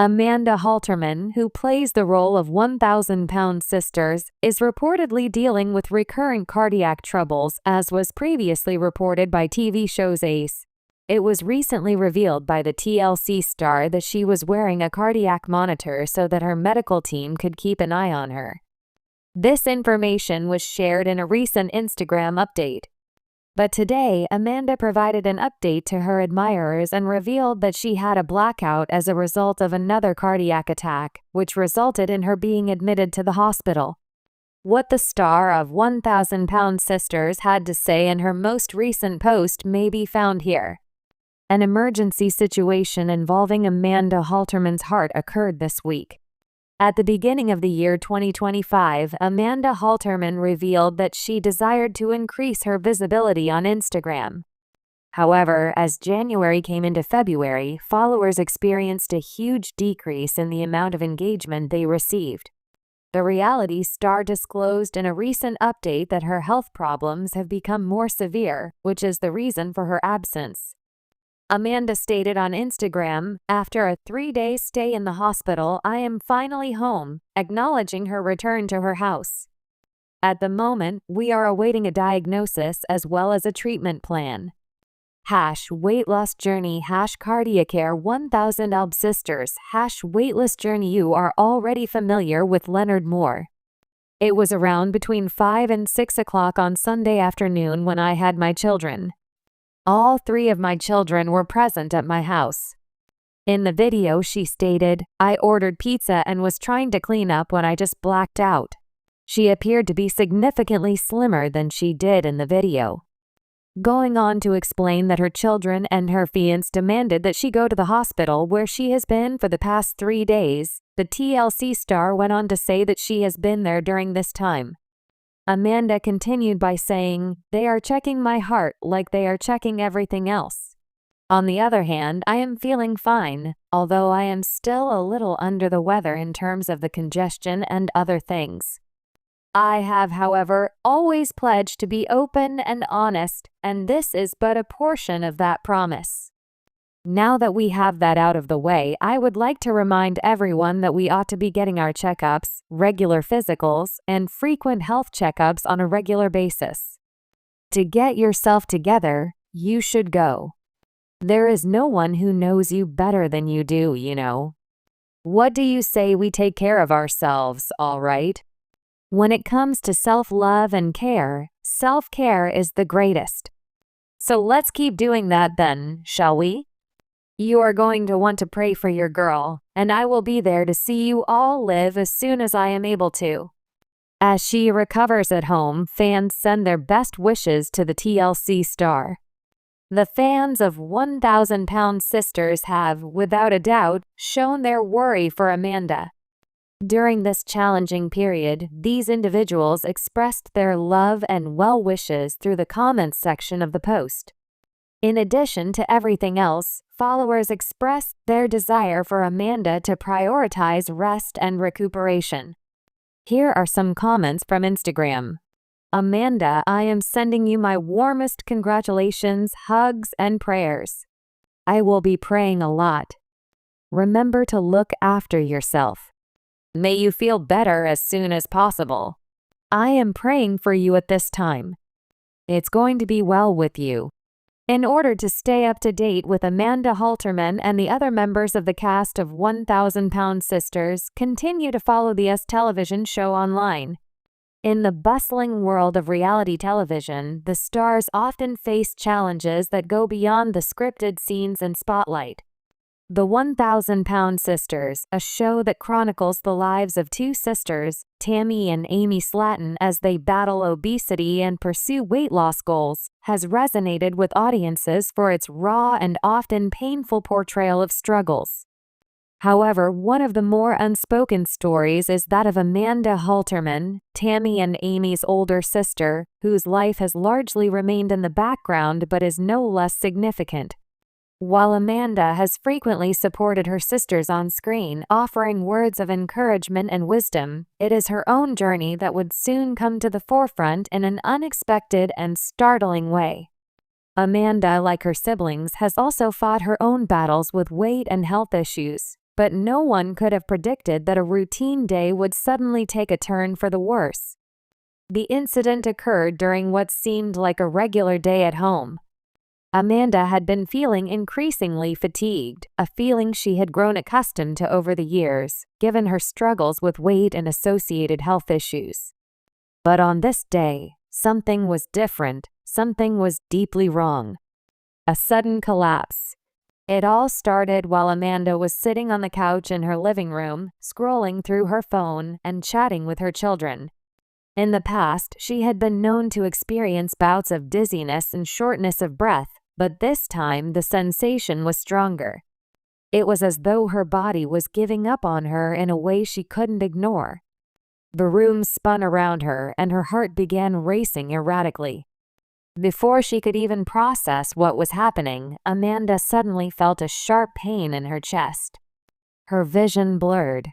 Amanda Halterman, who plays the role of 1,000-pound sisters, is reportedly dealing with recurrent cardiac troubles, as was previously reported by TV show's Ace. It was recently revealed by the TLC star that she was wearing a cardiac monitor so that her medical team could keep an eye on her. This information was shared in a recent Instagram update. But today, Amanda provided an update to her admirers and revealed that she had a blackout as a result of another cardiac attack, which resulted in her being admitted to the hospital. What the star of 1,000-pound sisters had to say in her most recent post may be found here. An emergency situation involving Amanda Halterman's heart occurred this week. At the beginning of the year 2025, Amanda Halterman revealed that she desired to increase her visibility on Instagram. However, as January came into February, followers experienced a huge decrease in the amount of engagement they received. The reality star disclosed in a recent update that her health problems have become more severe, which is the reason for her absence. Amanda stated on Instagram, "After a 3-day stay in the hospital, I am finally home," acknowledging her return to her house. "At the moment, we are awaiting a diagnosis as well as a treatment plan." #weight loss journey #cardiacare 1000 Alb sisters #weight loss journey. You are already familiar with Leonard Moore. "It was around between 5 and 6 o'clock on Sunday afternoon when I had my children. All 3 of my children were present at my house." In the video, she stated, "I ordered pizza and was trying to clean up when I just blacked out." She appeared to be significantly slimmer than she did in the video. Going on to explain that her children and her fiancé demanded that she go to the hospital where she has been for the past 3 days, the TLC star went on to say that she has been there during this time. Amanda continued by saying, "They are checking my heart like they are checking everything else. On the other hand, I am feeling fine, although I am still a little under the weather in terms of the congestion and other things. I have, however, always pledged to be open and honest, and this is but a portion of that promise. Now that we have that out of the way, I would like to remind everyone that we ought to be getting our checkups, regular physicals, and frequent health checkups on a regular basis. To get yourself together, you should go. There is no one who knows you better than you do, you know. What do you say we take care of ourselves, all right? When it comes to self-love and care, self-care is the greatest. So let's keep doing that then, shall we? You are going to want to pray for your girl, and I will be there to see you all live as soon as I am able to." As she recovers at home, fans send their best wishes to the TLC star. The fans of 1,000-pound sisters have, without a doubt, shown their worry for Amanda. During this challenging period, these individuals expressed their love and well wishes through the comments section of the post. In addition to everything else, followers expressed their desire for Amanda to prioritize rest and recuperation. Here are some comments from Instagram. "Amanda, I am sending you my warmest congratulations, hugs, and prayers. I will be praying a lot. Remember to look after yourself. May you feel better as soon as possible. I am praying for you at this time. It's going to be well with you." In order to stay up to date with Amanda Halterman and the other members of the cast of 1,000-pound sisters, continue to follow the US television show online. In the bustling world of reality television, the stars often face challenges that go beyond the scripted scenes and spotlight. The 1,000-Pound Sisters, a show that chronicles the lives of 2 sisters, Tammy and Amy Slatton, as they battle obesity and pursue weight loss goals, has resonated with audiences for its raw and often painful portrayal of struggles. However, one of the more unspoken stories is that of Amanda Halterman, Tammy and Amy's older sister, whose life has largely remained in the background but is no less significant. While Amanda has frequently supported her sisters on screen, offering words of encouragement and wisdom, it is her own journey that would soon come to the forefront in an unexpected and startling way. Amanda, like her siblings, has also fought her own battles with weight and health issues, but no one could have predicted that a routine day would suddenly take a turn for the worse. The incident occurred during what seemed like a regular day at home. Amanda had been feeling increasingly fatigued, a feeling she had grown accustomed to over the years, given her struggles with weight and associated health issues. But on this day, something was different, something was deeply wrong. A sudden collapse. It all started while Amanda was sitting on the couch in her living room, scrolling through her phone and chatting with her children. In the past, she had been known to experience bouts of dizziness and shortness of breath, but this time the sensation was stronger. It was as though her body was giving up on her in a way she couldn't ignore. The room spun around her and her heart began racing erratically. Before she could even process what was happening, Amanda suddenly felt a sharp pain in her chest. Her vision blurred.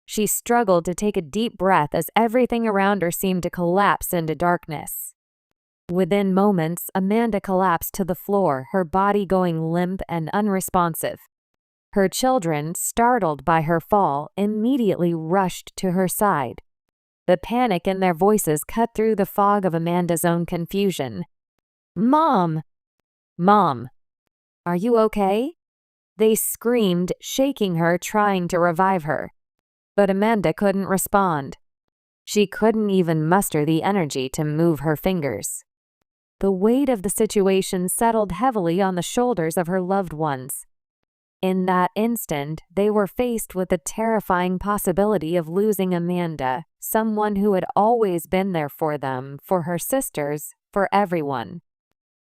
She struggled to take a deep breath as everything around her seemed to collapse into darkness. Within moments, Amanda collapsed to the floor, her body going limp and unresponsive. Her children, startled by her fall, immediately rushed to her side. The panic in their voices cut through the fog of Amanda's own confusion. "Mom! Mom! Are you okay?" They screamed, shaking her, trying to revive her. But Amanda couldn't respond. She couldn't even muster the energy to move her fingers. The weight of the situation settled heavily on the shoulders of her loved ones. In that instant, they were faced with the terrifying possibility of losing Amanda, someone who had always been there for them, for her sisters, for everyone.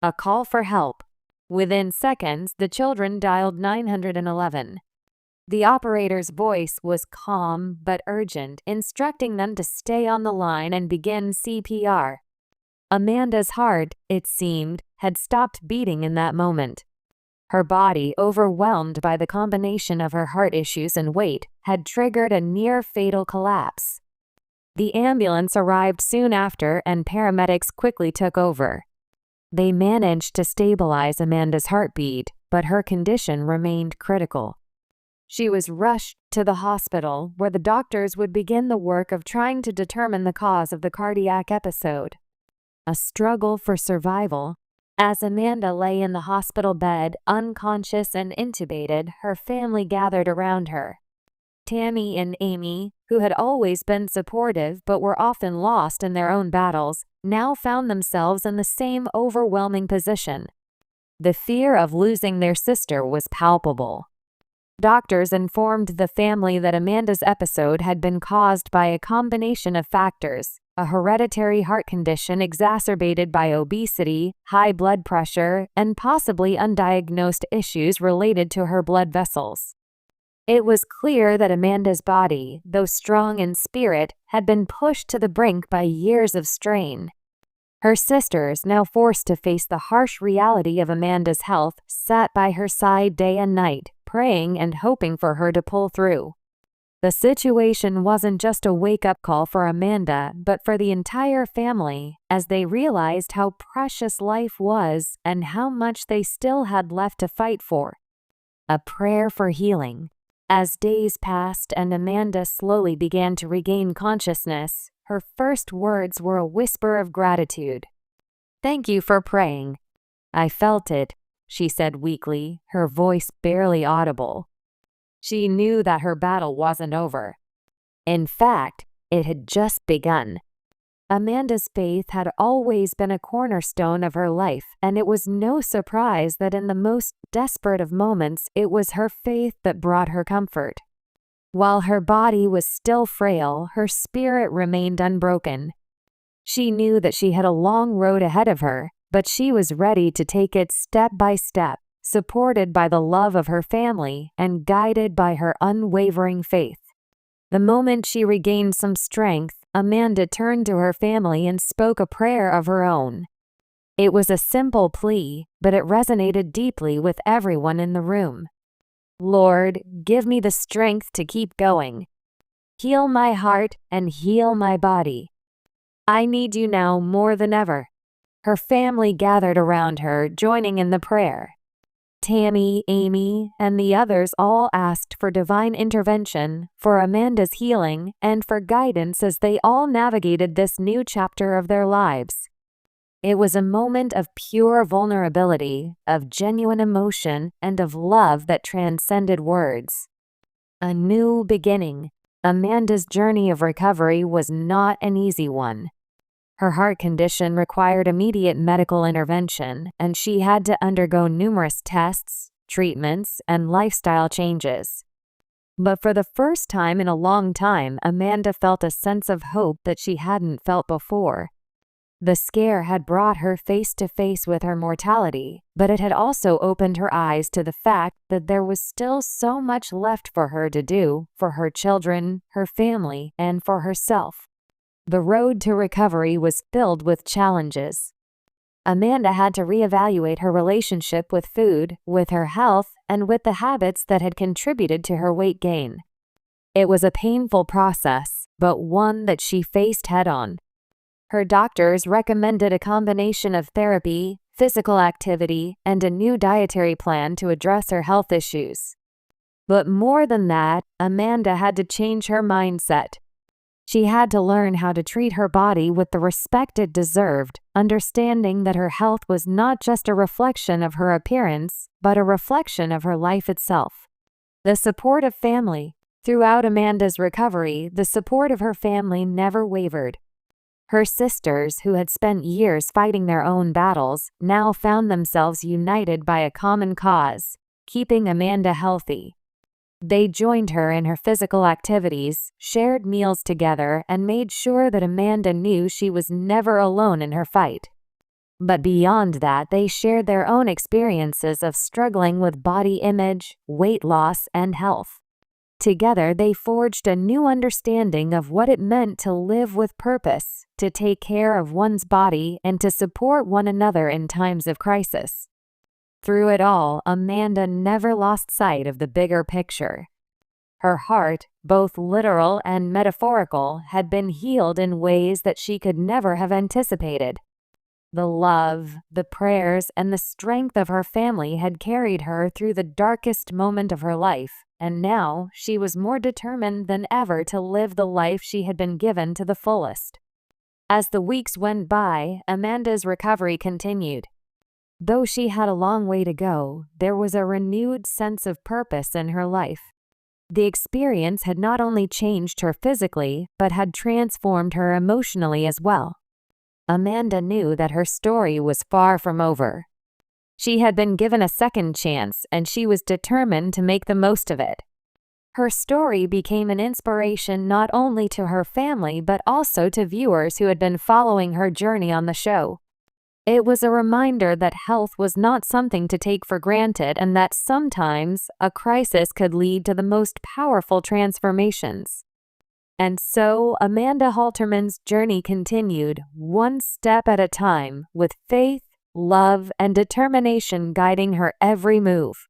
A call for help. Within seconds, the children dialed 911. The operator's voice was calm but urgent, instructing them to stay on the line and begin CPR. Amanda's heart, it seemed, had stopped beating in that moment. Her body, overwhelmed by the combination of her heart issues and weight, had triggered a near-fatal collapse. The ambulance arrived soon after and paramedics quickly took over. They managed to stabilize Amanda's heartbeat, but her condition remained critical. She was rushed to the hospital, where the doctors would begin the work of trying to determine the cause of the cardiac episode. A struggle for survival. As Amanda lay in the hospital bed, unconscious and intubated, her family gathered around her. Tammy and Amy, who had always been supportive but were often lost in their own battles, now found themselves in the same overwhelming position. The fear of losing their sister was palpable. Doctors informed the family that Amanda's episode had been caused by a combination of factors: a hereditary heart condition exacerbated by obesity, high blood pressure, and possibly undiagnosed issues related to her blood vessels. It was clear that Amanda's body, though strong in spirit, had been pushed to the brink by years of strain. Her sisters, now forced to face the harsh reality of Amanda's health, sat by her side day and night, praying and hoping for her to pull through. The situation wasn't just a wake-up call for Amanda, but for the entire family, as they realized how precious life was and how much they still had left to fight for. A prayer for healing. As days passed and Amanda slowly began to regain consciousness, her first words were a whisper of gratitude. "Thank you for praying. I felt it," she said weakly, her voice barely audible. She knew that her battle wasn't over. In fact, it had just begun. Amanda's faith had always been a cornerstone of her life, and it was no surprise that in the most desperate of moments, it was her faith that brought her comfort. While her body was still frail, her spirit remained unbroken. She knew that she had a long road ahead of her, but she was ready to take it step by step, supported by the love of her family and guided by her unwavering faith. The moment she regained some strength, Amanda turned to her family and spoke a prayer of her own. It was a simple plea, but it resonated deeply with everyone in the room. "Lord, give me the strength to keep going. Heal my heart and heal my body. I need you now more than ever." Her family gathered around her, joining in the prayer. Tammy, Amy, and the others all asked for divine intervention, for Amanda's healing, and for guidance as they all navigated this new chapter of their lives. It was a moment of pure vulnerability, of genuine emotion, and of love that transcended words. A new beginning. Amanda's journey of recovery was not an easy one. Her heart condition required immediate medical intervention, and she had to undergo numerous tests, treatments, and lifestyle changes. But for the first time in a long time, Amanda felt a sense of hope that she hadn't felt before. The scare had brought her face to face with her mortality, but it had also opened her eyes to the fact that there was still so much left for her to do, for her children, her family, and for herself. The road to recovery was filled with challenges. Amanda had to reevaluate her relationship with food, with her health, and with the habits that had contributed to her weight gain. It was a painful process, but one that she faced head-on. Her doctors recommended a combination of therapy, physical activity, and a new dietary plan to address her health issues. But more than that, Amanda had to change her mindset. She had to learn how to treat her body with the respect it deserved, understanding that her health was not just a reflection of her appearance, but a reflection of her life itself. The support of family. Throughout Amanda's recovery, the support of her family never wavered. Her sisters, who had spent years fighting their own battles, now found themselves united by a common cause: keeping Amanda healthy. They joined her in her physical activities, shared meals together, and made sure that Amanda knew she was never alone in her fight. But beyond that, they shared their own experiences of struggling with body image, weight loss, and health. Together, they forged a new understanding of what it meant to live with purpose, to take care of one's body, and to support one another in times of crisis. Through it all, Amanda never lost sight of the bigger picture. Her heart, both literal and metaphorical, had been healed in ways that she could never have anticipated. The love, the prayers, and the strength of her family had carried her through the darkest moment of her life, and now she was more determined than ever to live the life she had been given to the fullest. As the weeks went by, Amanda's recovery continued. Though she had a long way to go, there was a renewed sense of purpose in her life. The experience had not only changed her physically, but had transformed her emotionally as well. Amanda knew that her story was far from over. She had been given a second chance, and she was determined to make the most of it. Her story became an inspiration not only to her family but also to viewers who had been following her journey on the show. It was a reminder that health was not something to take for granted, and that sometimes a crisis could lead to the most powerful transformations. And so Amanda Halterman's journey continued, one step at a time, with faith, love, and determination guiding her every move.